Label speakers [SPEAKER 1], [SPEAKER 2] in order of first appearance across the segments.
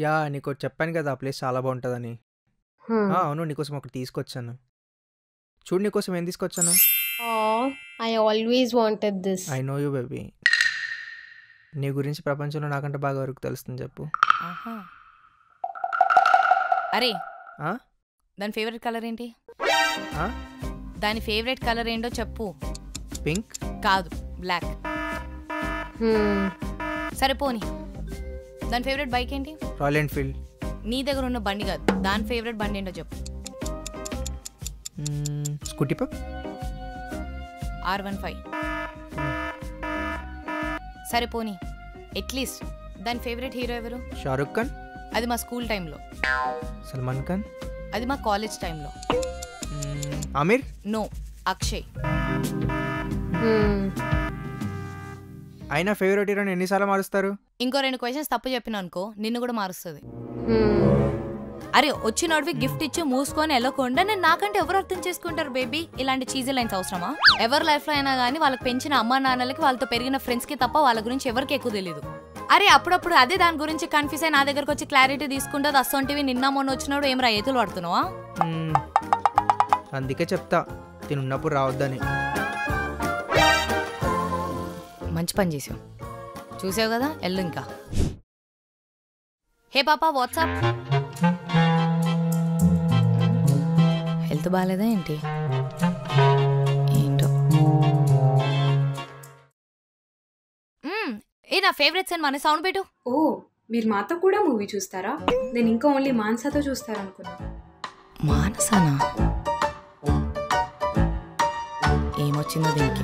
[SPEAKER 1] Yeah! నీకోటి చెప్పాను కదా! ఆ ప్లేస్ చాలా బావుంటదని.
[SPEAKER 2] హ్మ్.
[SPEAKER 1] అవును. నీకోసం ఒకటి తీసుకొచ్చాను. చూడు నీకోసం ఏం తీసుకొచ్చాను.
[SPEAKER 2] ఆహ్, I always wanted this.
[SPEAKER 1] I know you baby. నీ గురించి ప్రపంచంలో నాకంటే బాగా ఎవరికి తెలుస్తుంది చెప్పు.
[SPEAKER 3] ఆహా! అరే!
[SPEAKER 1] ఆ?
[SPEAKER 3] దాని ఫేవరెట్ కలర్ ఏంటి?
[SPEAKER 1] ఆ?
[SPEAKER 3] దాని ఫేవరెట్ కలర్ ఏంటో చెప్పు.
[SPEAKER 1] పింక్?
[SPEAKER 3] కాదు, బ్లాక్.
[SPEAKER 2] హ్మ్.
[SPEAKER 3] సరే పోనీ. దాని ఫేవరెట్ బైక్ ఏంటి?
[SPEAKER 1] Royal Enfield.
[SPEAKER 3] నీ దగ్గర ఉన్న బండి కాదు, దాని ఫేవరెట్ బండి ఏంటో చెప్పు.
[SPEAKER 1] స్కూటీ పప్.
[SPEAKER 3] R15. సరే పోనీ. అట్లీస్ట్ దాని ఫేవరెట్ హీరో ఎవరు?
[SPEAKER 1] షారుఖ్ ఖాన్.
[SPEAKER 3] అది మా స్కూల్ టైంలో.
[SPEAKER 1] సల్మాన్ ఖాన్.
[SPEAKER 3] అది మా కాలేజ్ టైంలో.
[SPEAKER 1] ఆమిర్.
[SPEAKER 3] నో, అక్షయ్.
[SPEAKER 2] హ్మ్.
[SPEAKER 1] అయినా ఫేవరెట్ హీరోని ఎన్నిసార్లు మారుస్తారు.
[SPEAKER 3] ఇంకో 2 క్వశ్చన్స్ తప్పు చెప్పిన అనుకో నిన్ను కూడా మారుస్తుంది.
[SPEAKER 2] హ్మ్.
[SPEAKER 3] అరే వచ్చినోడివి గిఫ్ట్ ఇచ్చి మూసుకొని వెళ్ళకుండా నేను నాకంటే ఎవరు అర్థం చేసుకుంటారు బేబీ. ఇలాంటి చీజీ లైన్స్ అవసరమా? ఎవరి లైఫ్లో అయినా కానీ వాళ్ళకి పెంచిన అమ్మా నాన్నలకి వాళ్ళతో పెరిగిన ఫ్రెండ్స్కి తప్ప వాళ్ళ గురించి ఎవరికి ఎక్కువ తెలియదు. అరే అప్పుడప్పుడు అదే దాని గురించి కన్ఫ్యూజ్ అయి నా దగ్గరకు వచ్చి క్లారిటీ తీసుకుంటుంది. అసొంటివి నిన్న మొన్న వచ్చినప్పుడు ఏం రా ఏతులు పడుతున్నావా?
[SPEAKER 1] అందుకే చెప్తా తినున్నప్పుడు రావద్దని.
[SPEAKER 3] మంచి పని చేసావు. చూసావు కదా, ఎల్లు ఇంకా. హే పాపా వాట్సాప్. హెల్త్ బాగాలేదా ఏంటి? ఏంటో. ఏ నా ఫేవరెట్ సినిమా అని సౌండ్ పెట్టు.
[SPEAKER 4] ఓ మీరు మాతో కూడా మూవీ చూస్తారా? నేను ఇంకా ఓన్లీ మాన్సాతో చూస్తారనుకున్నా.
[SPEAKER 3] మానసానా? ఏమొచ్చిందో దీనికి.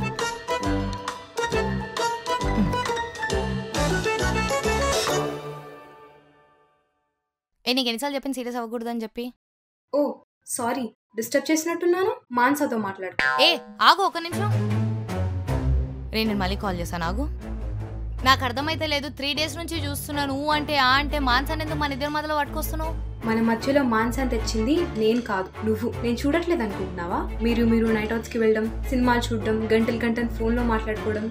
[SPEAKER 3] నీకు ఎన్నిసార్లు చెప్పింది సీరియస్ అవ్వకూడదని చెప్పి.
[SPEAKER 4] ఓ సారీ డిస్టర్బ్ చేసినట్టున్నాను. మాన్సాతో మాట్లాడు.
[SPEAKER 3] ఏ ఆగు ఒక నిమిషం. నేను మళ్ళీ కాల్ చేశాను, ఆగు. నాకు అర్థమైతే లేదు. 3 days నుంచి చూస్తున్నాను. అంటే ఆ అంటే మాన్సాన్ ఎందుకు మన ఇద్దరి మధ్యలో పట్టుకొస్తున్నావు?
[SPEAKER 4] మన మధ్యలో మాన్సాన్ తెచ్చింది నేను కాదు, నువ్వు. నేను చూడట్లేదు అనుకుంటున్నావా? మీరు నైట్ అవుట్స్కి వెళ్ళడం, సినిమాలు చూడడం, గంటలు ఫోన్లో మాట్లాడుకోవడం.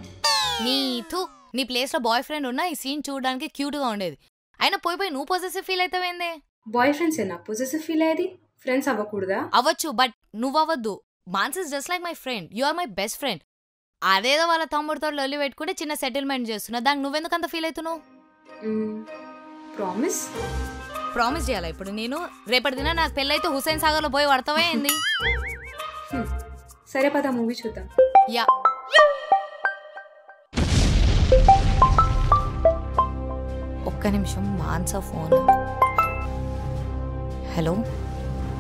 [SPEAKER 3] నీ ప్లేస్ లో బాయ్ ఫ్రెండ్ ఉన్నా ఈ సీన్ చూడడానికి క్యూట్ గా ఉండేది. అయినా పోయి నువ్వు పొజెసివ్ ఫీల్ అవుతావేందే?
[SPEAKER 4] బాయ్ ఫ్రెండ్స్ ఏనా పొజెసివ్ ఫీల్ అయ్యేది? ఫ్రెండ్స్ అవ్వకూడదా?
[SPEAKER 3] అవ్వచ్చు, బట్ నువ్వు అవ్వద్దు. మాన్స్ is just like my friend. You are my best friend. అదేదో వాళ్ళ తమ్ముడితో లొల్లి పెట్టుకుంటే చిన్న సెటిల్మెంట్ చేస్తున్నా. దానికి నువ్వెందుకు అంత ఫీల్ అవుతున్నావు?
[SPEAKER 4] ప్రామిస్
[SPEAKER 3] ప్రామిస్ చేయాలా ఇప్పుడు నేను? రేపటి దిన నాకు పెళ్ళైతే హుస్సేన్ సాగర్ లో పోయి పడతావే ఏంది?
[SPEAKER 4] సరే పద మూవీ చూద్దాం.
[SPEAKER 3] యా. ఒక్క నిమిషం. మాన్సా ఫోన్. హలో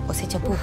[SPEAKER 3] వస్తే చెప్పు.